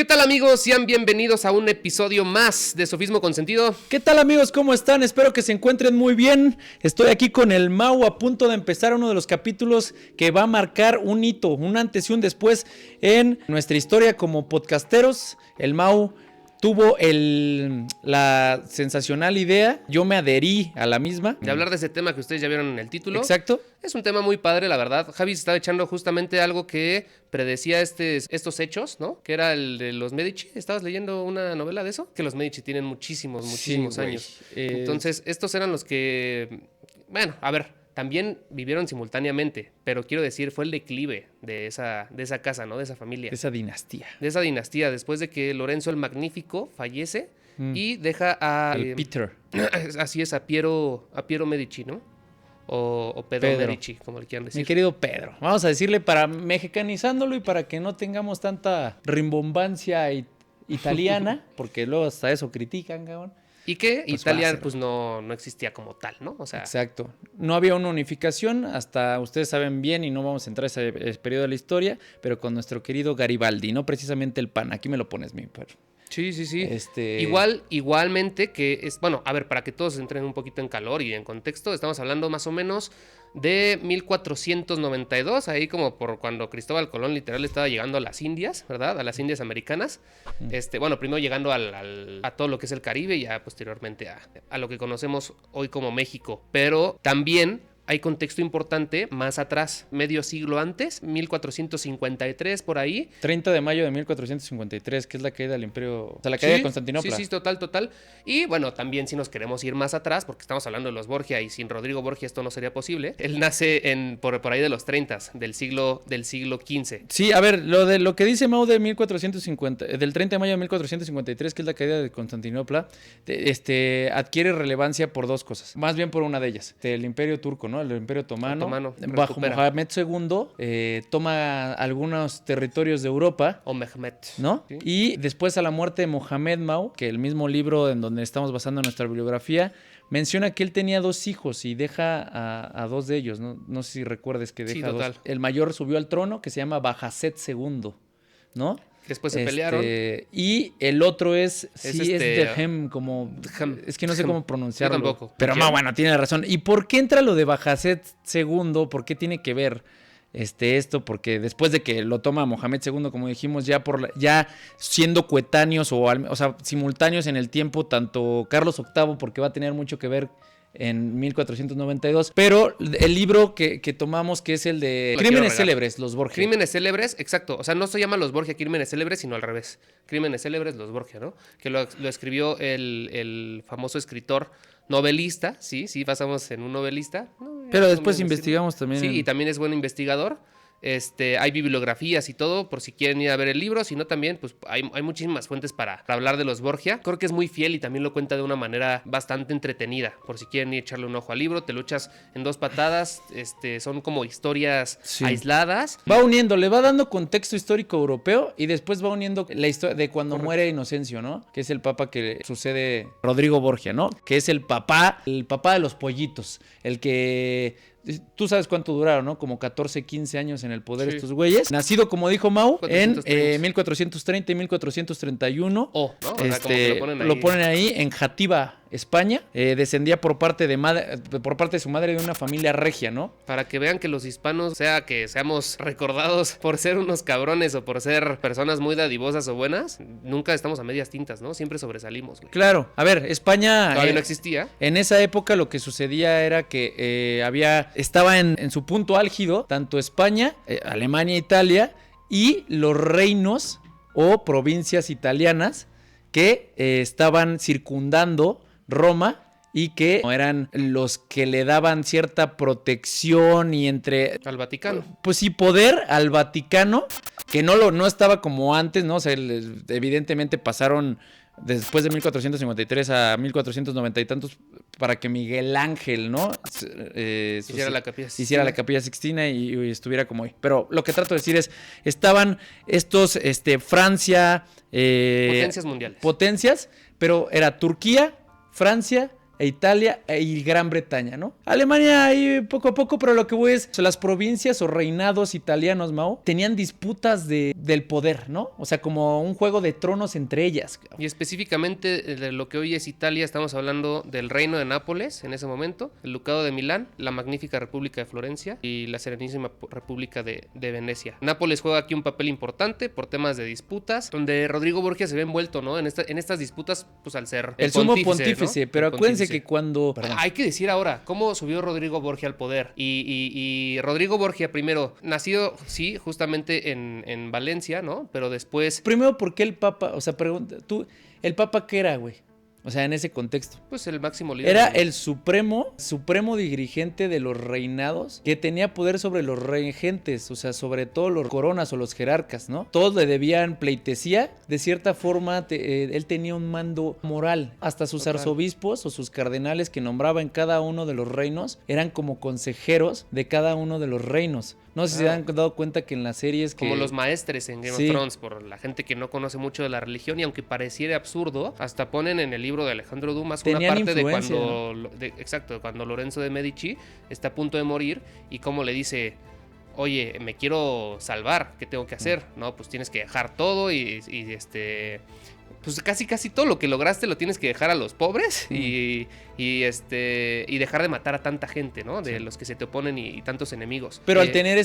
¿Qué tal, amigos? Sean bienvenidos a un episodio más de Sofismo con Sentido. ¿Qué tal, amigos? ¿Cómo están? Espero que se encuentren muy bien. Estoy aquí con el Mau a punto de empezar uno de los capítulos que va a marcar un hito, un antes y un después en nuestra historia como podcasteros. El Mau tuvo la sensacional idea, yo me adherí a la misma. De hablar de ese tema que ustedes ya vieron en el título. Exacto. Es un tema muy padre, la verdad. Javi se estaba echando justamente algo que predecía estos hechos, ¿no? Que era el de los Medici. ¿Estabas leyendo una novela de eso? Que los Medici tienen muchísimos años. Entonces, estos eran los que... Bueno, a ver... También vivieron simultáneamente, pero quiero decir, fue el declive de esa casa, ¿no? De esa familia. De esa dinastía. De esa dinastía, después de que Lorenzo el Magnífico fallece y deja a... Peter. Así es, a Piero Medici, ¿no? O Pedro Medici, como le quieran decir. Mi querido Pedro. Vamos a decirle para mexicanizándolo y para que no tengamos tanta rimbombancia italiana, porque luego hasta eso critican, cabrón. Y que pues Italia pues no existía como tal, ¿no? O sea, exacto. No había una unificación, hasta ustedes saben bien, y no vamos a entrar a ese periodo de la historia, pero con nuestro querido Garibaldi, no precisamente el PAN. Aquí me lo pones, mi perro. Sí. Igualmente que es... Bueno, a ver, para que todos entren un poquito en calor y en contexto, estamos hablando más o menos de 1492, ahí como por cuando Cristóbal Colón literal estaba llegando a las Indias, ¿verdad? A las Indias americanas. Bueno, primero llegando a todo lo que es el Caribe y ya posteriormente a lo que conocemos hoy como México. Pero también... hay contexto importante más atrás, medio siglo antes, 1453 por ahí. 30 de mayo de 1453, que es la caída del Imperio, o sea, la caída de Constantinopla. Sí, total. Y bueno, también si nos queremos ir más atrás, porque estamos hablando de los Borgia y sin Rodrigo Borgia esto no sería posible. Él nace por ahí de los 30 del siglo XV. Sí, a ver, lo que dice Mau de 1450, del 30 de mayo de 1453, que es la caída de Constantinopla, adquiere relevancia por dos cosas, más bien por una de ellas, el Imperio Turco, ¿no? El Imperio Otomano bajo Mohamed II, toma algunos territorios de Europa. O Mehmed. ¿No? ¿Sí? Y después a la muerte de Mohamed Mau, que el mismo libro en donde estamos basando nuestra bibliografía, menciona que él tenía dos hijos y deja a dos de ellos, ¿no? No sé si recuerdes que deja dos. El mayor subió al trono, que se llama Bajazet II, ¿no? Después se pelearon. Y el otro es Dehem, como... Es que no sé cómo pronunciarlo. Yo tampoco. Pero bueno, tiene razón. ¿Y por qué entra lo de Bajazet II? ¿Por qué tiene que ver esto? Porque después de que lo toma Mohamed II, como dijimos, ya siendo coetáneos o sea, simultáneos en el tiempo, tanto Carlos VIII, porque va a tener mucho que ver en 1492, pero el libro que tomamos, que es el de Crímenes Célebres, los Borgia. Crímenes Célebres, exacto, o sea, no se llama los Borgia Crímenes Célebres, sino al revés, Crímenes Célebres, los Borgia, ¿no? Que lo escribió el famoso escritor novelista, sí, basamos en un novelista. No, pero después investigamos también. Sí, y también es buen investigador. Hay bibliografías y todo, por si quieren ir a ver el libro, si no también, pues hay muchísimas fuentes para hablar de los Borgia. Creo que es muy fiel y también lo cuenta de una manera bastante entretenida, por si quieren ir a echarle un ojo al libro, te lo echas en dos patadas, son como historias aisladas. Va uniendo, le va dando contexto histórico europeo y después va uniendo la historia de cuando muere Inocencio, ¿no? Que es el papa que sucede Rodrigo Borgia, ¿no? Que es el papá de los pollitos, el que... Tú sabes cuánto duraron, ¿no? Como 14, 15 años en el poder estos güeyes. Nacido, como dijo Mau, en 1430 y 1431. ¿no? Lo ponen ahí en Játiva, España. Descendía por parte de su madre de una familia regia, ¿no? Para que vean que los hispanos, sea que seamos recordados por ser unos cabrones o por ser personas muy dadivosas o buenas, nunca estamos a medias tintas, ¿no? Siempre sobresalimos, güey. Claro. A ver, España... Todavía no existía. En esa época lo que sucedía era que estaba en su punto álgido tanto España, Alemania, Italia y los reinos o provincias italianas que estaban circundando Roma y que eran los que le daban cierta protección y al Vaticano. Pues sí, poder al Vaticano, que no estaba como antes, ¿no? O sea, evidentemente pasaron después de 1453 a 1490 y tantos para que Miguel Ángel, ¿no? Hiciera la Capilla Sixtina y estuviera como hoy. Pero lo que trato de decir es, estaban estos, Francia... potencias mundiales. Potencias, pero era Turquía, Francia Italia y Gran Bretaña, ¿no? Alemania ahí poco a poco, pero lo que voy es, o sea, las provincias o reinados italianos, Mau, tenían disputas del poder, ¿no? O sea, como un juego de tronos entre ellas. Y específicamente de lo que hoy es Italia, estamos hablando del Reino de Nápoles en ese momento, el Ducado de Milán, la magnífica República de Florencia y la Serenísima República de Venecia. Nápoles juega aquí un papel importante por temas de disputas, donde Rodrigo Borgia se ve envuelto, ¿no? En estas disputas, pues al ser el sumo pontífice, ¿no? Pero acuérdense que cuando... Hay que decir ahora, ¿cómo subió Rodrigo Borgia al poder? Y Rodrigo Borgia primero, nacido, sí, justamente en Valencia, ¿no? Pero después... Primero, ¿por qué el Papa? O sea, pregunta, tú, ¿el Papa qué era, güey? O sea, en ese contexto. Pues el máximo líder. Era el supremo dirigente de los reinados que tenía poder sobre los regentes, o sea, sobre todo los coronas o los jerarcas, ¿no? Todos le debían pleitesía. De cierta forma, él tenía un mando moral. Hasta sus arzobispos o sus cardenales que nombraba en cada uno de los reinos eran como consejeros de cada uno de los reinos. No sé si se han dado cuenta que en las series que... Como los maestres en Game of Thrones, por la gente que no conoce mucho de la religión, y aunque pareciera absurdo, hasta ponen en el libro de Alejandro Dumas una parte de cuando... ¿no? Exacto, cuando Lorenzo de Medici está a punto de morir y cómo le dice... Oye, me quiero salvar, ¿qué tengo que hacer? No, pues tienes que dejar todo y pues casi todo lo que lograste lo tienes que dejar a los pobres y dejar de matar a tanta gente, ¿no? De los que se te oponen y tantos enemigos. Pero al tener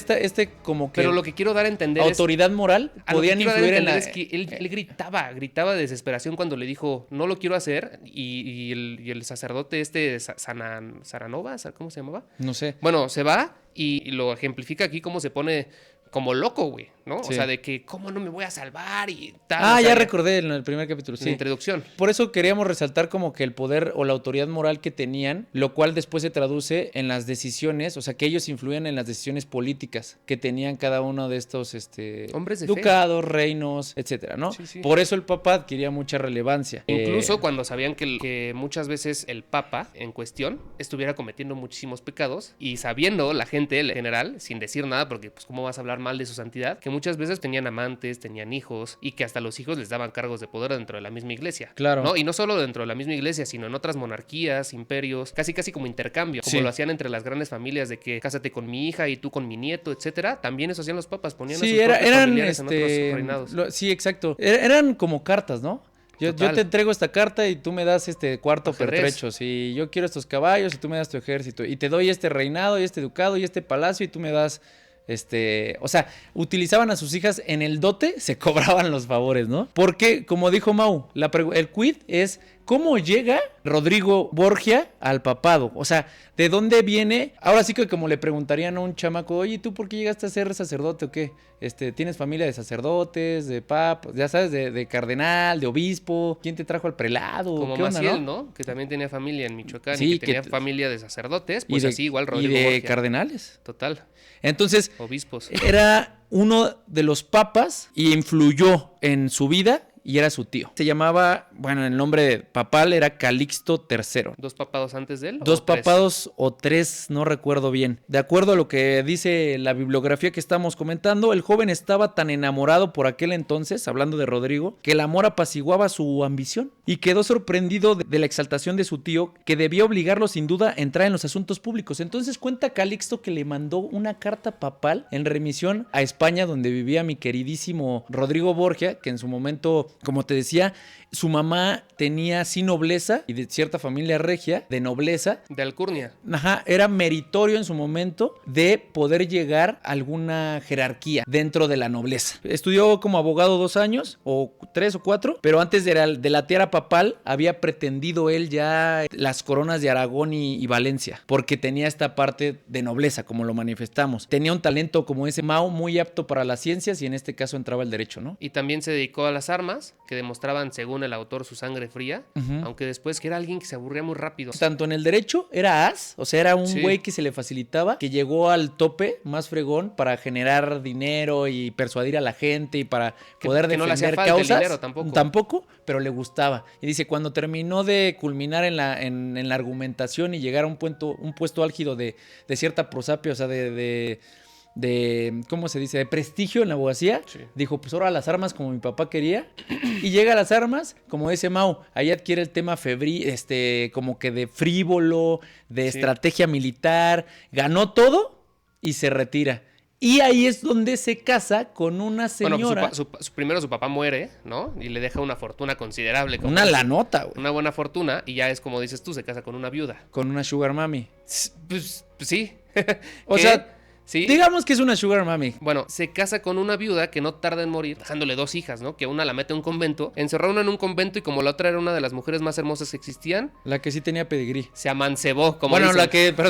como que... Pero lo que quiero dar a entender autoridad moral, podían influir en la... Es que él gritaba de desesperación cuando le dijo, no lo quiero hacer, y el sacerdote Saranova, ¿cómo se llamaba? No sé. Bueno, se va y lo ejemplifica aquí cómo se pone como loco, güey, ¿no? Sí. O sea, de que cómo no me voy a salvar y tal. Ah, o sea, ya recordé en el primer capítulo, sí. La introducción. Por eso queríamos resaltar como que el poder o la autoridad moral que tenían, lo cual después se traduce en las decisiones, o sea, que ellos influían en las decisiones políticas que tenían cada uno de estos hombres de ducados, reinos, etcétera, ¿no? Sí, sí. Por eso el Papa adquiría mucha relevancia. Incluso cuando sabían que muchas veces el Papa en cuestión estuviera cometiendo muchísimos pecados y sabiendo la gente en general, sin decir nada, porque pues cómo vas a hablar mal de su santidad, que muchas veces tenían amantes, tenían hijos y que hasta los hijos les daban cargos de poder dentro de la misma iglesia. Claro. ¿No? Y no solo dentro de la misma iglesia, sino en otras monarquías, imperios, casi como intercambio, como lo hacían entre las grandes familias de que cásate con mi hija y tú con mi nieto, etcétera. También eso hacían los papas, ponían a sus propios familiares en otros reinados. Sí, exacto. Eran como cartas, ¿no? Yo te entrego esta carta y tú me das este cuarto pertrecho. Si yo quiero estos caballos y tú me das tu ejército. Y te doy este reinado y este ducado y este palacio y tú me das... o sea, utilizaban a sus hijas en el dote, se cobraban los favores, ¿no? Porque, como dijo Mau, el quid es cómo llega Rodrigo Borgia al papado. O sea, ¿de dónde viene? Ahora sí que como le preguntarían a un chamaco, oye, ¿tú por qué llegaste a ser sacerdote o qué? ¿Tienes familia de sacerdotes, de papas, ya sabes, de cardenal, de obispo? ¿Quién te trajo al prelado? Como ¿Qué onda, Maciel, ¿no? Que también tenía familia en Michoacán y que tenía familia de sacerdotes, pues así igual Rodrigo Borgia. Y de Borgia. cardenales. Total. Entonces, obispos. Era uno de los papas y influyó en su vida y era su tío. Se llamaba, bueno, el nombre papal era Calixto III. ¿Dos papados antes de él? Dos papados o tres, no recuerdo bien. De acuerdo a lo que dice la bibliografía que estamos comentando, el joven estaba tan enamorado por aquel entonces, hablando de Rodrigo, que el amor apaciguaba su ambición y quedó sorprendido de la exaltación de su tío, que debía obligarlo sin duda a entrar en los asuntos públicos. Entonces cuenta Calixto que le mandó una carta papal en remisión a España, donde vivía mi queridísimo Rodrigo Borgia, que en su momento, como te decía, su mamá tenía sí nobleza y de cierta familia regia, de nobleza. De alcurnia. Ajá, era meritorio en su momento de poder llegar a alguna jerarquía dentro de la nobleza. Estudió como abogado 2 años, o 3 o 4, pero antes de la tiara papal había pretendido él ya las coronas de Aragón y Valencia, porque tenía esta parte de nobleza, como lo manifestamos. Tenía un talento como ese Mao muy apto para las ciencias y en este caso entraba el derecho, ¿no? Y también se dedicó a las armas, que demostraban, según el autor, su sangre fría, aunque después que era alguien que se aburría muy rápido. Tanto en el derecho era as, o sea, era un güey que se le facilitaba, que llegó al tope más fregón para generar dinero y persuadir a la gente y para poder defender no le hacía falta causas. El dinero, tampoco, pero le gustaba. Y dice, cuando terminó de culminar en la argumentación y llegar a un puesto álgido de cierta prosapia, o sea, de ¿cómo se dice? De prestigio en la abogacía. Sí. Dijo, pues ahora las armas como mi papá quería. Y llega a las armas, como dice Mau, ahí adquiere el tema febril, como que de frívolo, de Sí. estrategia militar. Ganó todo y se retira. Y ahí es donde se casa con una Bueno, señora. pues primero su papá muere, ¿no? Y le deja una fortuna considerable. Una lanota, güey. Una buena fortuna. Y ya es como dices tú, se casa con una viuda. Con una sugar mami. Pues sí. O Que, sea, sí. digamos que es una sugar mami. Bueno, se casa con una viuda que no tarda en morir, dejándole 2 hijas, ¿no? Que una la mete a un convento, encerró una en un convento y como la otra era una de las mujeres más hermosas que existían, La que sí tenía pedigrí. se amancebó, como Bueno, dicen.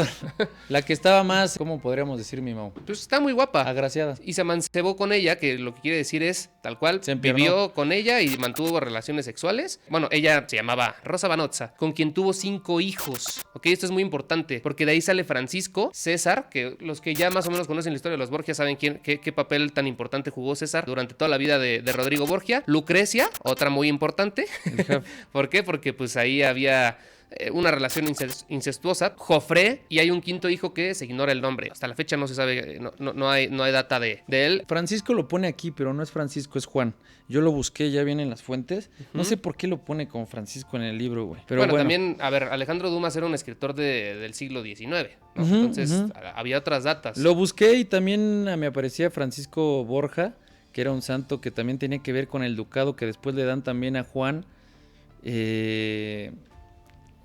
la que estaba más, ¿cómo podríamos decir, mi Mau? Pues está muy guapa. Agraciada. Y se amancebó con ella, que lo que quiere decir es, tal cual, Se empiernó. vivió con ella y mantuvo relaciones sexuales. Bueno, ella se llamaba Rosa Banozza, con quien tuvo 5 hijos. Ok, esto es muy importante, porque de ahí sale Francisco, César, que los que ya más o menos conocen la historia de los Borgia saben qué papel tan importante jugó César durante toda la vida de Rodrigo Borgia. Lucrecia, otra muy importante. ¿Por qué? Porque pues ahí había una relación incestuosa. Jofré, y hay un 5.º hijo que se ignora el nombre. Hasta la fecha no se sabe, no hay data de él. Francisco lo pone aquí, pero no es Francisco, es Juan. Yo lo busqué, ya vienen las fuentes. No sé por qué lo pone con Francisco en el libro, güey. Pero bueno, También, a ver, Alejandro Dumas era un escritor del siglo XIX, ¿no? Ujú, Entonces ujú. había otras datas. Lo busqué y también me aparecía Francisco Borja, que era un santo que también tenía que ver con el ducado que después le dan también a Juan.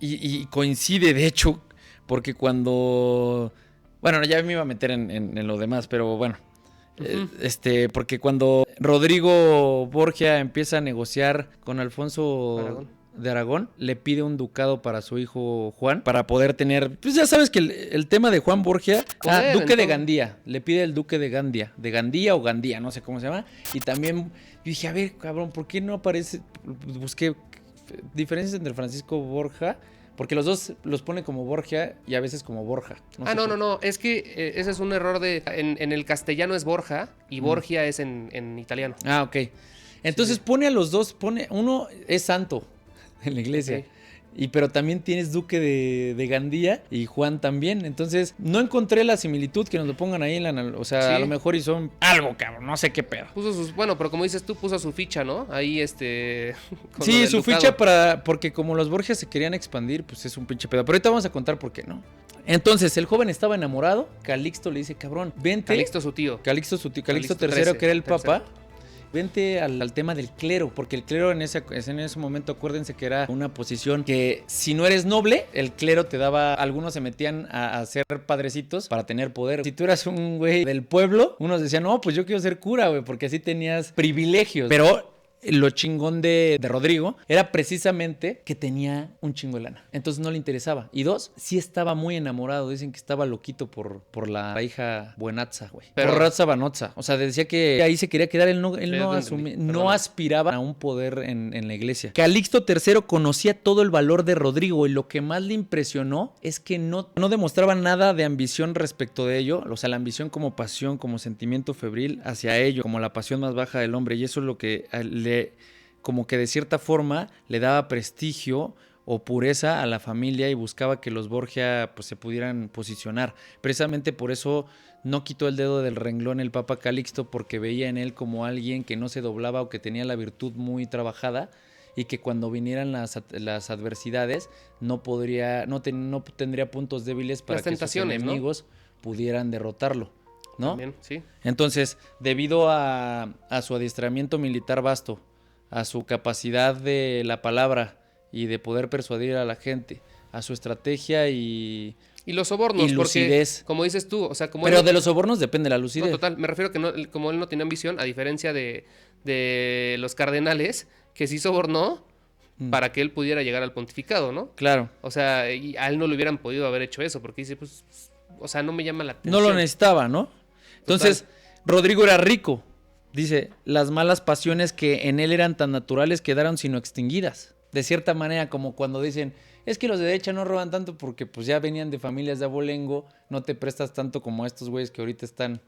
Y coincide, de hecho, porque cuando... Bueno, ya me iba a meter en lo demás, pero bueno. Porque cuando Rodrigo Borgia empieza a negociar con Alfonso Aragón. de Aragón, le pide un ducado para su hijo Juan, para poder tener... Pues ya sabes que el tema de Juan Borgia... Poder, Duque de entonces. Gandía. Le pide el Duque de Gandía o Gandía, no sé cómo se llama. Y también yo dije, a ver, cabrón, ¿por qué no aparece? Busqué diferencias entre Francisco Borja... Porque los dos los pone como Borgia y a veces como Borja. sé por qué. No. Es que ese es un error de... En el castellano es Borja y Borgia es en italiano. Ah, ok. Entonces pone a los dos, uno es santo en la iglesia. Ok. Pero también tienes Duque de Gandía y Juan también. Entonces, no encontré la similitud que nos lo pongan ahí o sea, Sí. a lo mejor y son algo, cabrón, no sé qué pedo. Bueno, pero como dices tú, puso su ficha, ¿no? Ahí con lo Sí, del su ducado. ficha porque como los Borgias se querían expandir, pues es un pinche pedo. Pero ahorita vamos a contar por qué, ¿no? Entonces, el joven estaba enamorado. Calixto le dice, cabrón, vente. Calixto su tío. Calixto, su tío, Calixto Calixto III, que era el tercero. papa. Vente al tema del clero, porque el clero en ese momento, acuérdense que era una posición que si no eres noble, el clero te daba, algunos se metían a ser padrecitos para tener poder. Si tú eras un güey del pueblo, unos decían, no, pues yo quiero ser cura, güey, porque así tenías privilegios. Pero lo chingón de Rodrigo era precisamente que tenía un chingo de lana. Entonces no le interesaba. Y 2, sí estaba muy enamorado. Dicen que estaba loquito por la hija Buenazza, güey. Por Rosa Banozza. O sea, decía que ahí se quería quedar. Él no aspiraba a un poder en la iglesia. Calixto III conocía todo el valor de Rodrigo y lo que más le impresionó es que no demostraba nada de ambición respecto de ello. O sea, la ambición como pasión, como sentimiento febril hacia ello, como la pasión más baja del hombre. Y eso es lo que como que de cierta forma le daba prestigio o pureza a la familia y buscaba que los Borgia pues se pudieran posicionar. Precisamente por eso no quitó el dedo del renglón el Papa Calixto, porque veía en él como alguien que no se doblaba o que tenía la virtud muy trabajada y que cuando vinieran las adversidades no tendría puntos débiles para las que sus tentaciones, enemigos pudieran derrotarlo, ¿no? También, sí. Entonces, debido a su adiestramiento militar vasto, a su capacidad de la palabra y de poder persuadir a la gente, a su estrategia y los sobornos, y lucidez. Porque, como dices tú, o sea, como Pero él de los sobornos depende la lucidez. No, total, me refiero que como él no tenía ambición, a diferencia de los cardenales, que sí sobornó para que él pudiera llegar al pontificado, ¿no? Claro. O sea, y a él no le hubieran podido haber hecho eso, porque dice, pues, o sea, no me llama la atención. No lo necesitaba, ¿no? Entonces, Rodrigo era rico. Dice, las malas pasiones que en él eran tan naturales quedaron sino extinguidas. De cierta manera, como cuando dicen, es que los de derecha no roban tanto porque pues ya venían de familias de abolengo, no te prestas tanto como estos güeyes que ahorita están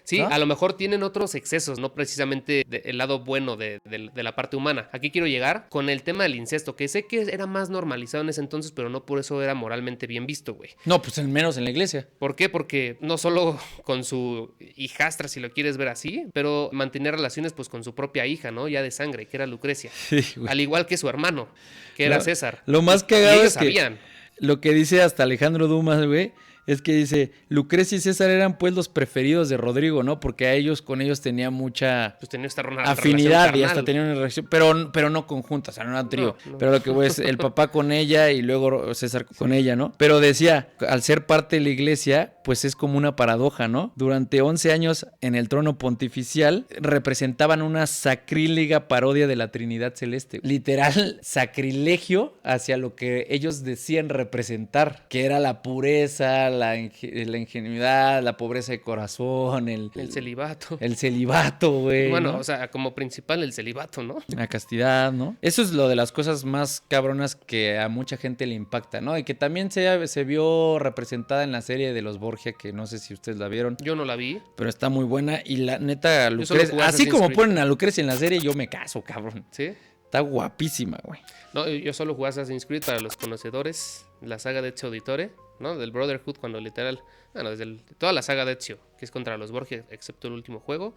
Sí, ¿no? a lo mejor tienen otros excesos, no precisamente el lado bueno de la parte humana. Aquí quiero llegar con el tema del incesto, que sé que era más normalizado en ese entonces, pero no por eso era moralmente bien visto, güey. No, pues menos en la iglesia. ¿Por qué? Porque no solo con su hijastra, si lo quieres ver así, pero mantener relaciones pues con su propia hija, ¿no? Ya de sangre, que era Lucrecia. Sí, güey. Al igual que su hermano, que era César. Lo más Y cagado ellos es que sabían. lo que dice hasta Alejandro Dumas, güey, es que dice, Lucrecia y César eran pues los preferidos de Rodrigo, ¿no? Porque con ellos tenía mucha Pues tenía esta afinidad relación y hasta carnal. tenían una relación, pero no conjunta, o sea, no era un trío. No. Pero lo que voy es el papá con ella y luego César con ella, ¿no? Pero decía, al ser parte de la iglesia, pues es como una paradoja, ¿no? Durante 11 años en el trono pontificial representaban una sacrílega parodia de la Trinidad Celeste. Literal sacrilegio hacia lo que ellos decían representar, que era la pureza, la ingenuidad, la pobreza de corazón, El celibato. el celibato, güey. Bueno, ¿no? o sea, como principal el celibato, ¿no? La castidad, ¿no? Eso es lo de las cosas más cabronas que a mucha gente le impacta, ¿no? Y que también se vio representada en la serie de los Borgia, que no sé si ustedes la vieron, Yo no la vi. pero está muy buena. Y la neta, solo Lucrecia, jugué así Assassin's como Creed. ponen a Lucrecia en la serie, yo me caso, cabrón. ¿Sí? Está guapísima, güey. No, yo solo jugué Assassin's Creed para los conocedores, la saga de Ezio Auditore, ¿no? Del Brotherhood, cuando literal, bueno, toda la saga de Ezio, que es contra los Borgia, excepto el último juego.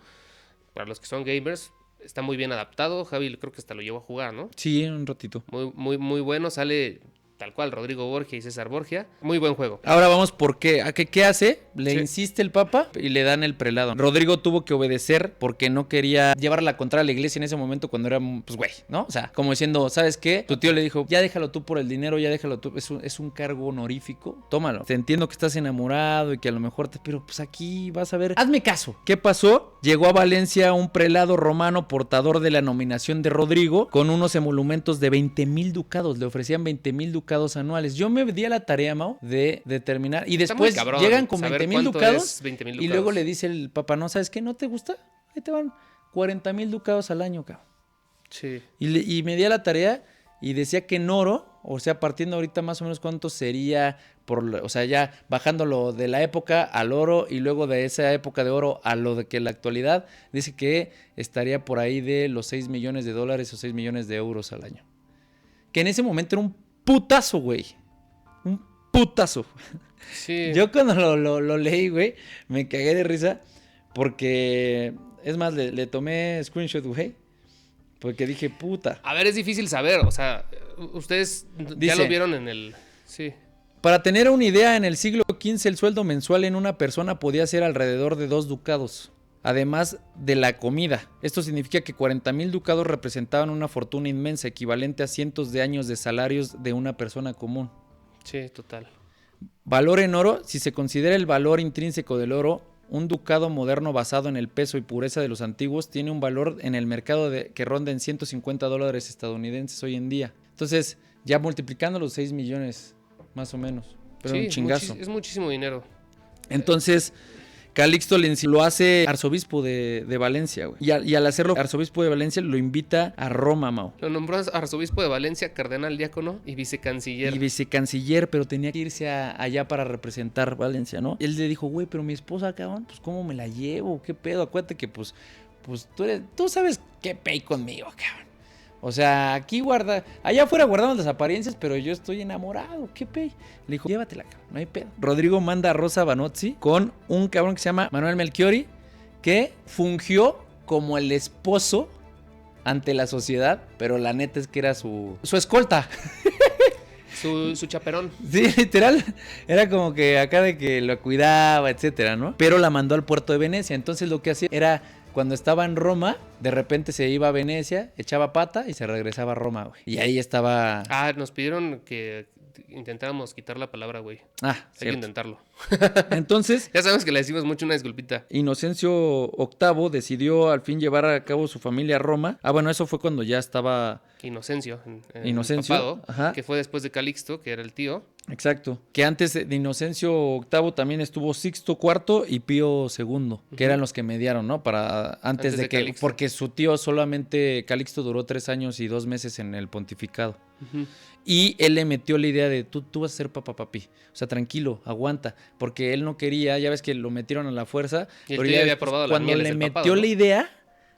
Para los que son gamers, está muy bien adaptado. Javi creo que hasta lo llevó a jugar, ¿no? Sí, un ratito. Muy bueno, sale tal cual Rodrigo Borgia y César Borgia. Muy buen juego. Ahora vamos por qué. ¿Qué hace? Le Sí. insiste el Papa y le dan el prelado. Rodrigo tuvo que obedecer porque no quería llevarla contra la iglesia en ese momento cuando era, pues, güey, ¿no? O sea, como diciendo, ¿sabes qué? Tu tío le dijo, ya déjalo tú por el dinero, ya déjalo tú. Es un cargo honorífico. Tómalo. Te entiendo que estás enamorado y que a lo mejor pero pues aquí vas a ver. Hazme caso. ¿Qué pasó? Llegó a Valencia un prelado romano portador de la nominación de Rodrigo con unos emolumentos de 20,000 ducados. Le ofrecían 20,000 ducados anuales. Yo me di a la tarea, Mau, de determinar. Y Está muy después cabrón llegan con saber 20,000 cuánto ducados. es 20,000 Y ducados. luego le dice el papá, no, ¿sabes qué? ¿No te gusta? Ahí te van 40,000 ducados al año, cabrón. Sí. Y me di a la tarea y decía que en oro, o sea, partiendo ahorita más o menos cuánto sería, o sea, ya bajándolo de la época al oro y luego de esa época de oro a lo de que la actualidad, dice que estaría por ahí de los 6 millones de dólares o 6 millones de euros al año. Que en ese momento era un putazo, güey. Un putazo. Sí. Yo cuando lo leí, güey, me cagué de risa porque, es más, le tomé screenshot, güey, porque dije, puta. A ver, es difícil saber, o sea, ustedes ya Dice, lo vieron en el... Sí. Para tener una idea, en el siglo XV el sueldo mensual en una persona podía ser alrededor de 2 ducados, además de la comida. Esto significa que 40,000 ducados representaban una fortuna inmensa, equivalente a cientos de años de salarios de una persona común. Sí, total. Valor en oro, si se considera el valor intrínseco del oro, un ducado moderno basado en el peso y pureza de los antiguos tiene un valor en el mercado que ronda en 150 dólares estadounidenses hoy en día. Entonces, ya multiplicando los 6 millones, más o menos. Pero Sí, un chingazo. es muchísimo dinero. Entonces, Calixto lo hace arzobispo de Valencia, güey. Y al hacerlo arzobispo de Valencia, lo invita a Roma, Mau. Lo nombró arzobispo de Valencia, cardenal diácono y vicecanciller. Y vicecanciller, pero tenía que irse allá para representar Valencia, ¿no? Él le dijo, güey, pero mi esposa, cabrón, pues ¿cómo me la llevo? ¿Qué pedo? Acuérdate que pues tú sabes qué pey conmigo, cabrón. O sea, allá afuera guardamos las apariencias, pero yo estoy enamorado, qué pey. Le dijo, llévatela, cabrón, no hay pedo. Rodrigo manda a Rosa Banozzi con un cabrón que se llama Manuel Melchiori, que fungió como el esposo ante la sociedad, pero la neta es que era su escolta. Su chaperón. Sí, literal. Era como que acá de que lo cuidaba, etcétera, ¿no? Pero la mandó al puerto de Venecia. Entonces lo que hacía era, cuando estaba en Roma, de repente se iba a Venecia, echaba pata y se regresaba a Roma, güey. Y ahí estaba... Ah, nos pidieron que intentáramos quitar la palabra, güey. Ah, Hay que cierto. intentarlo. Entonces, Ya sabemos que le decimos mucho, una disculpita. Inocencio VIII decidió al fin llevar a cabo su familia a Roma. Ah, bueno, eso fue cuando ya estaba... Inocencio. Inocencio, Papado, ajá. que fue después de Calixto, que era el tío. Exacto. Que antes de Inocencio VIII también estuvo Sixto IV y Pío II, que eran los que mediaron, ¿no? Para antes de que, Calixto. porque su tío solamente, Calixto duró 3 años y 2 meses en el pontificado. Y él le metió la idea de tú vas a ser papa, papi. O sea, tranquilo, aguanta. Porque él no quería, ya ves que lo metieron a la fuerza. Y el pero tío ya había después, probado las cuando mieles le del metió papado, ¿no? la idea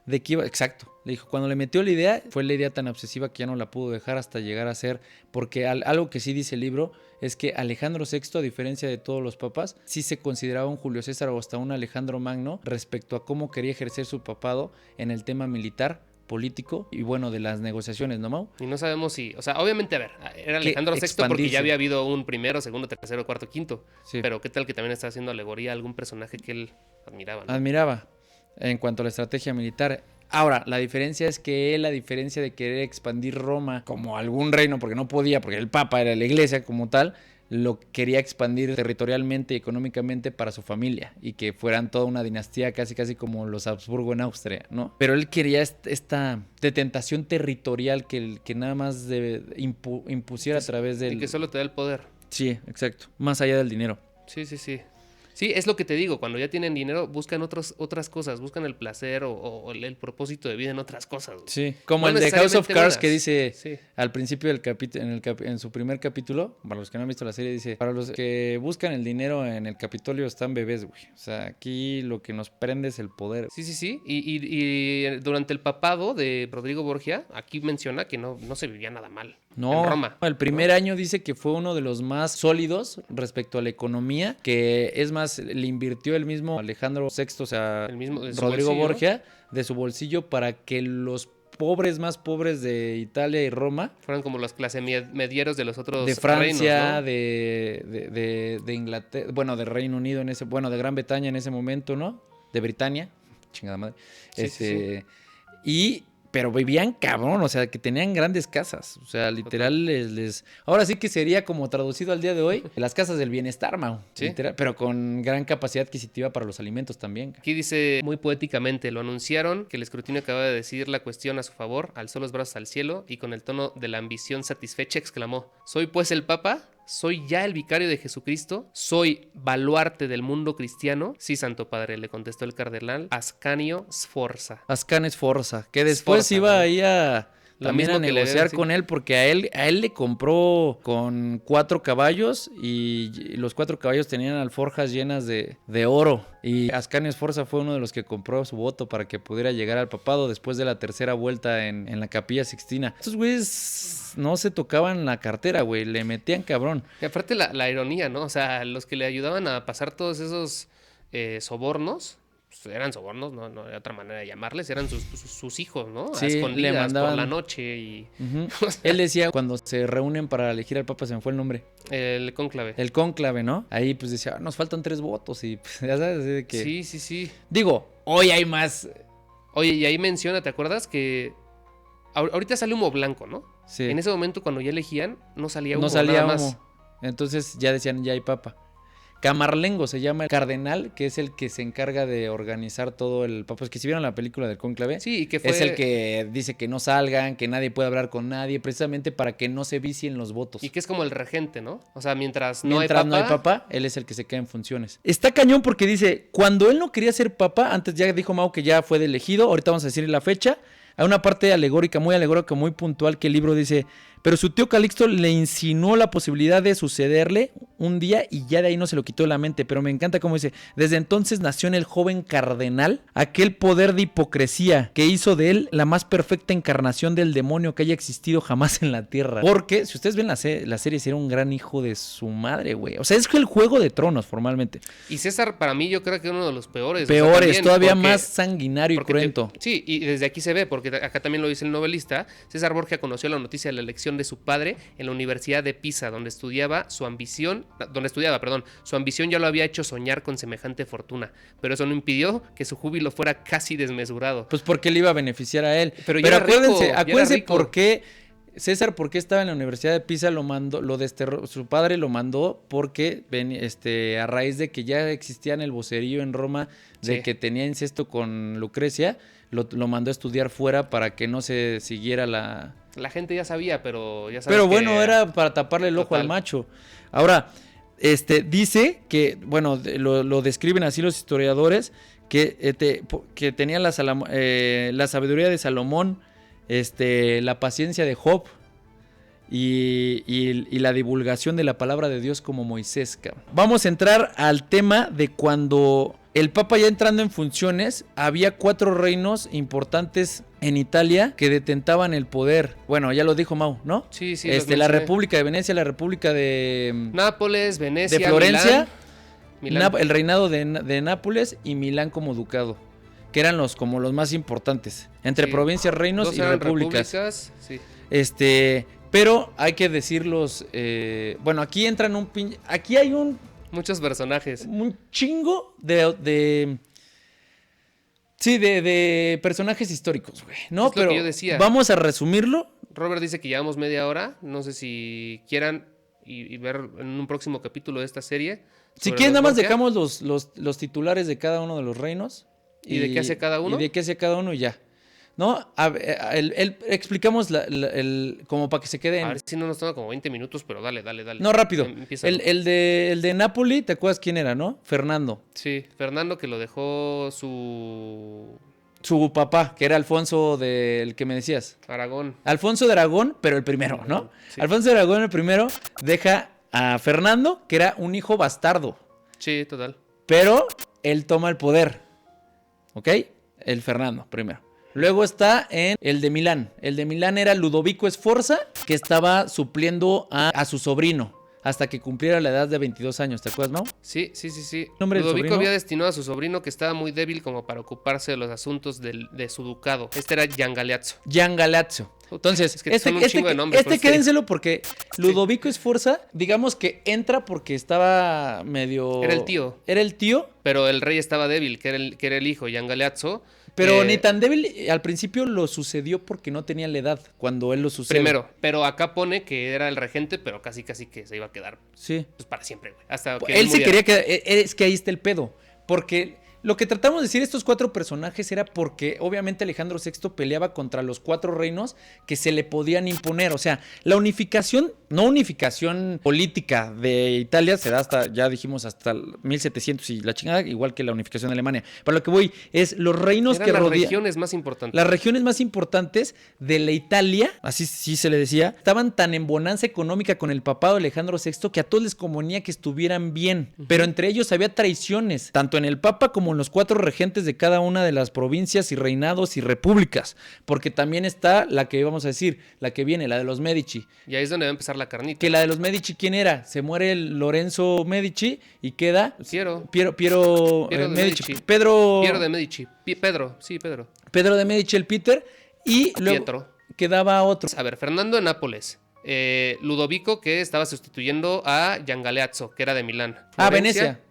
de que iba, exacto, le dijo, cuando le metió la idea, fue la idea tan obsesiva que ya no la pudo dejar hasta llegar a ser, porque algo que sí dice el libro es que Alejandro VI, a diferencia de todos los papas, sí se consideraba un Julio César o hasta un Alejandro Magno respecto a cómo quería ejercer su papado en el tema militar, político y bueno, de las negociaciones, ¿no, Mau? Y no sabemos si, o sea, obviamente, a ver, era Alejandro VI porque expandirse. ya había habido un primero, segundo, tercero, cuarto, quinto. Sí. Pero qué tal que también está haciendo alegoría a algún personaje que él admiraba, ¿no? Admiraba en cuanto a la estrategia militar. Ahora, la diferencia es que él, a diferencia de querer expandir Roma como algún reino, porque no podía, porque el Papa era la iglesia como tal, lo quería expandir territorialmente y económicamente para su familia y que fueran toda una dinastía casi como los Habsburgo en Austria, ¿no? Pero él quería esta detentación territorial que nada más impusiera a través del... Y que solo te da el poder. Sí, exacto. Más allá del dinero. Sí, sí, sí. Sí, es lo que te digo, cuando ya tienen dinero buscan otras cosas, buscan el placer o el propósito de vida en otras cosas. Sí, como No el de House of necesariamente Cards buenas. que dice Sí. al principio del capítulo, en su primer capítulo, para los que no han visto la serie, dice, para los que buscan el dinero en el Capitolio están bebés, güey. O sea, aquí lo que nos prende es el poder. Sí, sí, sí. Y durante el papado de Rodrigo Borgia, aquí menciona que no se vivía nada mal. No, En Roma. el primer año dice que fue uno de los más sólidos respecto a la economía, que es más, le invirtió el mismo Alejandro VI, o sea, El mismo de su Rodrigo bolsillo. Borgia, de su bolsillo para que los pobres más pobres de Italia y Roma, Fueron como los clase medieros de los otros de Francia, reinos, ¿no? de Inglaterra, bueno, de Reino Unido de Gran Bretaña en ese momento, ¿no? De Britania, chingada madre. Sí, sí, Pero vivían cabrón, o sea, que tenían grandes casas. O sea, literal ahora sí que sería como traducido al día de hoy, las casas del bienestar, Mau. Sí. Literal, pero con gran capacidad adquisitiva para los alimentos también. Aquí dice muy poéticamente, lo anunciaron que el escrutinio acaba de decidir la cuestión a su favor, alzó los brazos al cielo y con el tono de la ambición satisfecha exclamó, ¿soy pues el Papa? ¿Soy ya el vicario de Jesucristo? ¿Soy baluarte del mundo cristiano? Sí, Santo Padre, le contestó el cardenal Ascanio Sforza. Ascane Sforza, que después Sforza, iba ¿no? ahí a... Lo También mismo a que le negociar decía. con él, porque a él le compró con 4 caballos y los 4 caballos tenían alforjas llenas de oro. Y Ascanio Sforza fue uno de los que compró su voto para que pudiera llegar al papado después de la tercera vuelta en la Capilla Sixtina. Estos güeyes no se tocaban la cartera, güey, le metían cabrón. Y aparte la ironía, ¿no? O sea, los que le ayudaban a pasar todos esos sobornos, pues eran sobornos, no hay otra manera de llamarles, eran sus hijos, ¿no? Sí, A le escondidas mandaban... por la noche y... Uh-huh. Él decía, cuando se reúnen para elegir al Papa, se me fue el nombre. El cónclave. El cónclave, ¿no? Ahí pues decía, nos faltan 3 votos y pues, ya sabes, así de que... Sí, sí, sí. Digo, hoy hay más... Oye, y ahí menciona, ¿te acuerdas? Que ahorita sale humo blanco, ¿no? Sí. En ese momento, cuando ya elegían, no salía humo, No salía nada humo. más. Entonces ya decían, ya hay papa. Camarlengo se llama el cardenal, que es el que se encarga de organizar todo el papa. Es que si vieron la película del cónclave, Sí, y que fue... es el que dice que no salgan, que nadie puede hablar con nadie, precisamente para que no se vicien los votos. Y que es como el regente, ¿no? O sea, mientras no hay papa, él es el que se queda en funciones. Está cañón porque dice, cuando él no quería ser papa, antes ya dijo Mau que ya fue de elegido, ahorita vamos a decir la fecha, hay una parte alegórica, muy puntual, que el libro dice, pero su tío Calixto le insinuó la posibilidad de sucederle un día y ya de ahí no se lo quitó de la mente. Pero me encanta cómo dice, desde entonces nació en el joven cardenal aquel poder de hipocresía que hizo de él la más perfecta encarnación del demonio que haya existido jamás en la tierra. Porque, si ustedes ven la serie, era un gran hijo de su madre, güey. O sea, es el Juego de Tronos, formalmente. Y César, para mí, yo creo que es uno de los peores. Peores, o sea, también, todavía porque, más sanguinario y cruento. Sí, y desde aquí se ve, porque acá también lo dice el novelista, César Borgia conoció la noticia de la elección de su padre en la Universidad de Pisa, donde estudiaba su ambición ya lo había hecho soñar con semejante fortuna, pero eso no impidió que su júbilo fuera casi desmesurado. Pues porque le iba a beneficiar a él. Pero ya era acuérdense, rico, acuérdense por qué César, ¿por qué estaba en la Universidad de Pisa? Lo desterró, su padre lo mandó porque a raíz de que ya existía el vocerío en Roma de que tenía incesto con Lucrecia, lo mandó a estudiar fuera para que no se siguiera La gente ya sabía, pero ya sabes Pero que... bueno, era para taparle el ojo Total. al macho. Ahora, dice que, bueno, lo describen así los historiadores, que tenía la sabiduría de Salomón, la paciencia de Job y la divulgación de la palabra de Dios como Moisés, cabrón. Vamos a entrar al tema de cuando el Papa ya entrando en funciones, había 4 reinos importantes en Italia que detentaban el poder. Bueno, ya lo dijo Mau, ¿no? Sí, sí. La República de Venecia, la República de Nápoles, Venecia, de Florencia, Milán. El reinado de Nápoles y Milán como ducado, que eran como los más importantes, entre Sí. provincias, reinos 2 y eran repúblicas. sí. Pero hay que decirlos, bueno, aquí entran aquí hay Muchos personajes. un chingo de personajes históricos, güey, ¿no? Es lo Pero que yo decía. vamos a resumirlo. Robert dice que llevamos media hora. No sé si quieran y ver en un próximo capítulo de esta serie. Si sobre quieren, los nada más Borgia. dejamos los titulares de cada uno de los reinos. ¿Y de qué hace cada uno? Y de qué hace cada uno y ya. ¿No? Explicamos como para que se quede A en... ver si no nos toma como 20 minutos, pero dale. No, rápido. Empieza. El de Napoli, ¿te acuerdas quién era, no? Fernando. Sí, Fernando, que lo dejó Su papá, que era Alfonso del que me decías. Aragón. Alfonso de Aragón, pero el primero, ¿no? Sí. Alfonso de Aragón, el primero, deja a Fernando, que era un hijo bastardo. Sí, total. Pero él toma el poder. ¿Ok? El Fernando, primero. Luego está en el de Milán. El de Milán era Ludovico Sforza, que estaba supliendo a su sobrino hasta que cumpliera la edad de 22 años. ¿Te acuerdas, Mau? Sí. ¿Nombre del Ludovico sobrino? había destinado a su sobrino que estaba muy débil como para ocuparse de los asuntos de su ducado. Este era Gian Galeazzo. Gian Galeazzo. Entonces, Es que son un chingo de nombres, por eso te quédenselo porque Ludovico Sforza, digamos que entra porque estaba medio... Era el tío. Era el tío, Pero el rey estaba débil, que era el hijo, Gian Galeazzo. pero ni tan débil. Al principio lo sucedió porque no tenía la edad cuando él lo sucede. Primero, pero acá pone que era el regente, pero casi que se iba a quedar Sí. pues, para siempre, güey. Hasta que Él se muriera. quería quedar. Es que ahí está el pedo. Porque lo que tratamos de decir estos 4 personajes era porque obviamente Alejandro VI peleaba contra los 4 reinos que se le podían imponer. O sea, la unificación, no unificación política de Italia, se da hasta, ya dijimos, hasta 1700 y la chingada, igual que la unificación de Alemania. Para lo que voy es los reinos Eran que las rodean. regiones más importantes. Las regiones más importantes de la Italia, así sí se le decía, estaban tan en bonanza económica con el papado de Alejandro VI que a todos les convenía que estuvieran bien. Pero entre ellos había traiciones, tanto en el papa como en los 4 regentes de cada una de las provincias y reinados y repúblicas. Porque también está la que vamos a decir, la que viene, la de los Medici. Y ahí es donde va a empezar la carnita. Que la de los Medici, ¿quién era? Se muere el Lorenzo Medici y queda... Piero Piero de Medici. Medici. Pedro... Piero de Medici. Pedro, sí, Pedro. Pedro de Medici, el Peter. Y luego Pietro. quedaba otro. A ver, Fernando de Nápoles. Ludovico, que estaba sustituyendo a Gian Galeazzo, que era de Milán. Venecia.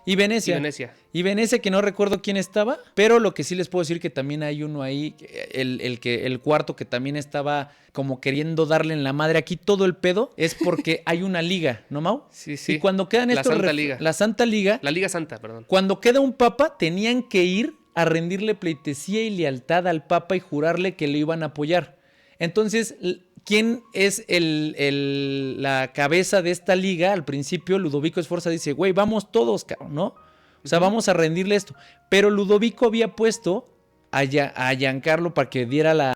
Y Venecia. Y Venecia. Y Venecia, que no recuerdo quién estaba, pero lo que sí les puedo decir que también hay uno ahí, el cuarto que también estaba como queriendo darle en la madre. Aquí todo el pedo es porque hay una liga, ¿no, Mau? Sí, sí. Y cuando quedan La estos... Santa Liga. La Santa Liga. La Liga Santa, perdón. Cuando queda un papa, tenían que ir a rendirle pleitesía y lealtad al papa y jurarle que le iban a apoyar. Entonces, ¿quién es la cabeza de esta liga? Al principio, Ludovico Sforza dice, güey, vamos todos, cabrón, ¿no? O sea, vamos a rendirle esto. Pero Ludovico había puesto a Giancarlo para que diera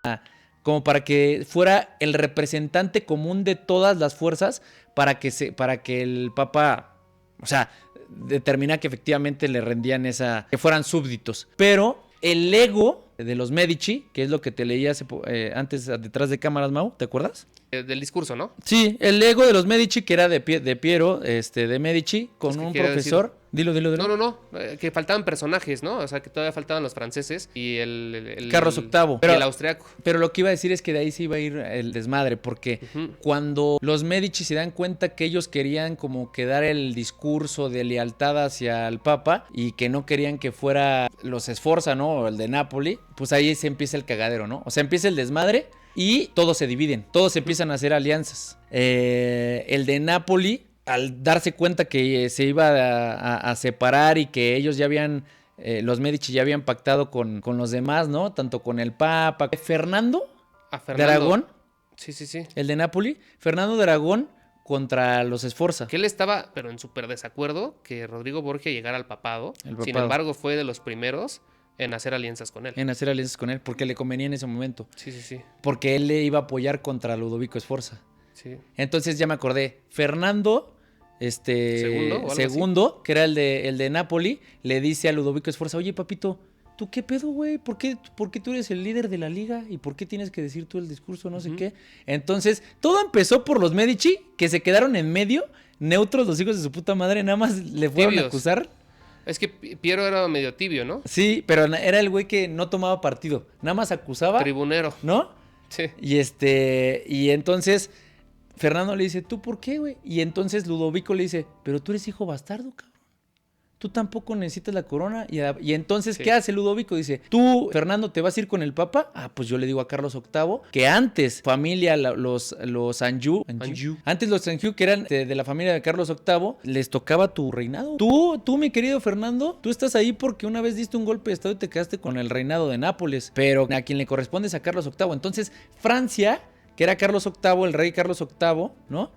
como para que fuera el representante común de todas las fuerzas para que el papa, o sea, determina que efectivamente le rendían que fueran súbditos. Pero el ego de los Medici, que es lo que te leí antes detrás de cámaras, Mau, ¿te acuerdas? Del discurso, ¿no? Sí, el ego de los Medici, que era de Piero, de Medici, con Es que un quiere profesor. Dilo. No. Que faltaban personajes, ¿no? O sea, que todavía faltaban los franceses y el Carlos VIII. Y el austriaco. Pero lo que iba a decir es que de ahí se iba a ir el desmadre, porque cuando los Medici se dan cuenta que ellos querían como que dar el discurso de lealtad hacia el Papa y que no querían que fuera los Sforza, ¿no? O el de Nápoli, pues ahí se empieza el cagadero, ¿no? O sea, empieza el desmadre y todos se dividen, todos empiezan a hacer alianzas. El de Nápoli, al darse cuenta que se iba a separar y que ellos ya habían, los Medici ya habían pactado con los demás, ¿no? Tanto con el Papa. Fernando A de Aragón Sí, sí, sí. El de Napoli. Fernando de Aragón contra los Sforza. Que él estaba, pero en súper desacuerdo, que Rodrigo Borgia llegara al papado. El papado. Sin embargo, fue de los primeros en hacer alianzas con él. En hacer alianzas con él, porque le convenía en ese momento. Sí, sí, sí. Porque él le iba a apoyar contra Ludovico Sforza. Sí. Entonces ya me acordé. Fernando, segundo, que era el de Napoli, le dice a Ludovico Sforza, oye, papito, ¿tú qué pedo, güey? ¿Por qué tú eres el líder de la liga? ¿Y por qué tienes que decir tú el discurso? No sé qué. Entonces, todo empezó por los Medici, que se quedaron en medio, neutros, los hijos de su puta madre, nada más le fueron Tibios. a acusar. Es que Piero era medio tibio, ¿no? Sí, pero era el güey que no tomaba partido, nada más acusaba, Tribunero. ¿no? Sí. Y entonces Fernando le dice, ¿tú por qué, güey? Y entonces Ludovico le dice, pero tú eres hijo bastardo, cabrón. Tú tampoco necesitas la corona. Y entonces, Sí. ¿qué hace Ludovico? Dice, tú, Fernando, ¿te vas a ir con el Papa? Ah, pues yo le digo a Carlos VIII que antes, familia, los Anjou, antes los Anjou, que eran de la familia de Carlos VIII, les tocaba tu reinado. Tú, mi querido Fernando, tú estás ahí porque una vez diste un golpe de estado y te quedaste con el reinado de Nápoles, pero a quien le corresponde es a Carlos VIII. Entonces, Francia, que era Carlos VIII, el rey Carlos VIII, ¿no?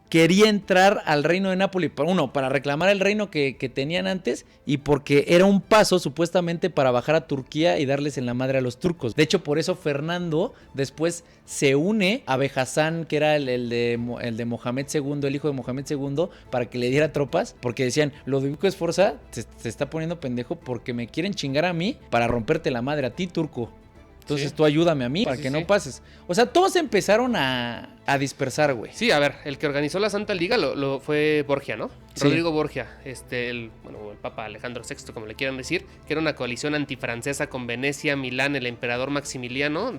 Quería entrar al reino de Nápoles, para reclamar el reino que tenían antes y porque era un paso supuestamente para bajar a Turquía y darles en la madre a los turcos. De hecho, por eso Fernando después se une a Behazán, que era el de Mohamed II, el hijo de Mohamed II, para que le diera tropas, porque decían, Ludovico Sforza se está poniendo pendejo porque me quieren chingar a mí para romperte la madre a ti, turco. Entonces tú ayúdame a mí para que no pases. O sea, todos empezaron a dispersar, güey. Sí, a ver, el que organizó la Santa Liga lo fue Borgia, ¿no? Sí. Rodrigo Borgia, el Papa Alejandro VI, como le quieran decir, que era una coalición antifrancesa con Venecia, Milán, el emperador Maximiliano,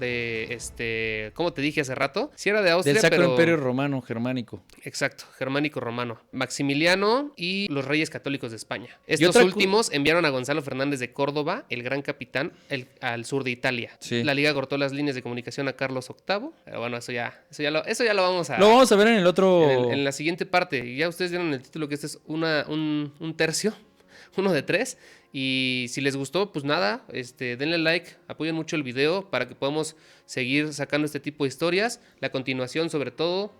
¿cómo te dije hace rato? Sí era de Austria, del Sacro pero... Imperio Romano Germánico. Exacto, germánico romano. Maximiliano y los reyes católicos de España. Estos últimos enviaron a Gonzalo Fernández de Córdoba, el gran capitán, al sur de Italia. Sí. La liga cortó las líneas de comunicación a Carlos VIII, pero bueno, eso ya lo vamos a... Lo vamos a ver en el otro... En la siguiente parte. Ya ustedes vieron el título, que este es un tercio, 1 de 3. Y si les gustó, pues nada, denle like, apoyen mucho el video para que podamos seguir sacando este tipo de historias. La continuación, sobre todo,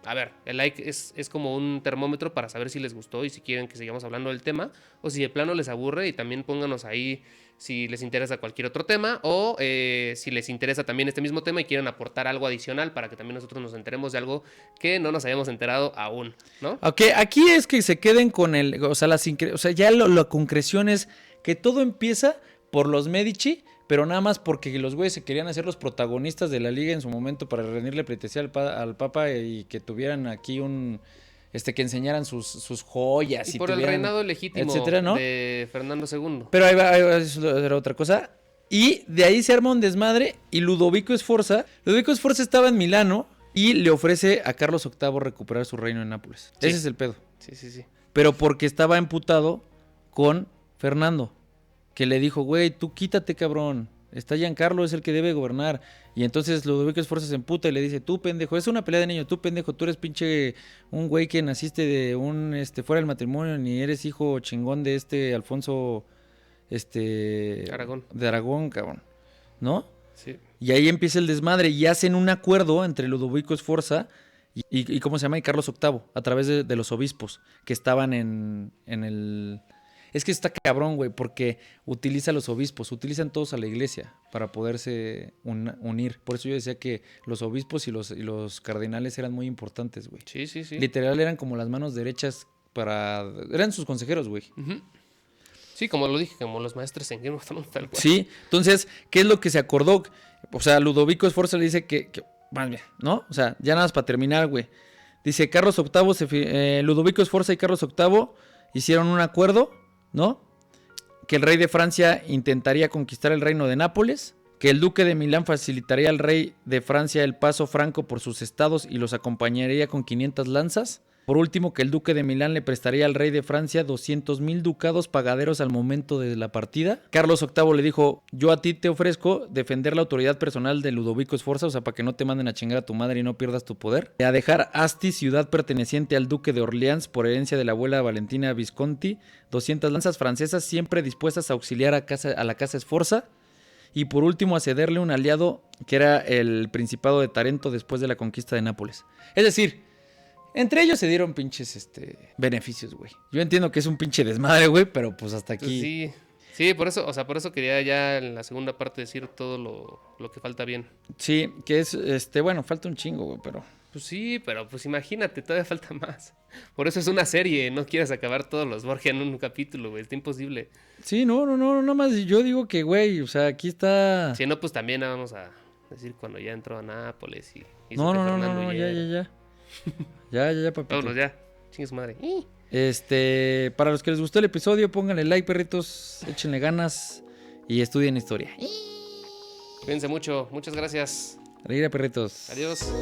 a ver, el like es como un termómetro para saber si les gustó y si quieren que sigamos hablando del tema, o si de plano les aburre, y también pónganos ahí si les interesa cualquier otro tema, o si les interesa también este mismo tema y quieren aportar algo adicional para que también nosotros nos enteremos de algo que no nos hayamos enterado aún, ¿no? Ok, aquí es que se queden con ya la concreción es que todo empieza por los Medici, pero nada más porque los güeyes se querían hacer los protagonistas de la liga en su momento para rendirle pleitesía al Papa y que tuvieran aquí que enseñaran sus joyas. Y por el reinado legítimo, etcétera, ¿no? de Fernando II. Pero ahí va, eso era otra cosa. Y de ahí se arma un desmadre y Ludovico Sforza estaba en Milano y le ofrece a Carlos VIII recuperar su reino en Nápoles. Sí. Ese es el pedo. Sí. Pero porque estaba emputado con Fernando, que le dijo, güey, tú quítate, cabrón. Está Giancarlo, es el que debe gobernar. Y entonces Ludovico Sforza se emputa y le dice, tú, pendejo, es una pelea de niños, tú, pendejo, tú eres pinche un güey que naciste de fuera del matrimonio, ni eres hijo chingón de Alfonso, Aragón. de Aragón, cabrón, ¿no? Sí. Y ahí empieza el desmadre y hacen un acuerdo entre Ludovico Sforza y ¿cómo se llama? Y Carlos VIII, a través de los obispos que estaban en el... Es que está cabrón, güey, porque utiliza a los obispos, utilizan todos a la iglesia para poderse unir. Por eso yo decía que los obispos y los cardenales eran muy importantes, güey. Sí. Literal eran como las manos derechas eran sus consejeros, güey. Uh-huh. Sí, como lo dije, como los maestros en Game of Thrones, tal cual. Sí, entonces, ¿qué es lo que se acordó? O sea, Ludovico Sforza le dice que más bien, ¿no? O sea, ya nada más para terminar, güey. Dice, Ludovico Sforza y Carlos VIII hicieron un acuerdo, ¿no? Que el rey de Francia intentaría conquistar el reino de Nápoles, que el duque de Milán facilitaría al rey de Francia el paso franco por sus estados y los acompañaría con 500 lanzas. Por último, que el duque de Milán le prestaría al rey de Francia 200,000 ducados pagaderos al momento de la partida. Carlos VIII le dijo, yo a ti te ofrezco defender la autoridad personal de Ludovico Sforza, o sea, para que no te manden a chingar a tu madre y no pierdas tu poder. A dejar Asti, ciudad perteneciente al duque de Orleans por herencia de la abuela Valentina Visconti, 200 lanzas francesas siempre dispuestas a auxiliar a la casa Sforza. y por último a cederle un aliado que era el Principado de Tarento después de la conquista de Nápoles. Es decir, entre ellos se dieron pinches beneficios, güey. Yo entiendo que es un pinche desmadre, güey, pero pues hasta aquí. Pues sí. Sí, por eso, o sea, por eso quería ya en la segunda parte decir todo lo que falta bien. Sí, que es, bueno, falta un chingo, güey, pero... Pues sí, pero pues imagínate, todavía falta más. Por eso es una serie, no quieras acabar todos los Borgia en un capítulo, güey, está imposible. Sí, no, nada más yo digo que, güey, o sea, aquí está... Si no, pues también vamos a decir cuando ya entró a Nápoles y hizo No, que no, Fernando ya, huyera. ya, papito. Vámonos ya, chingue su madre. Para los que les gustó el episodio, pónganle like, perritos, échenle ganas y estudien historia. Cuídense mucho, muchas gracias. Alegría, perritos. Adiós.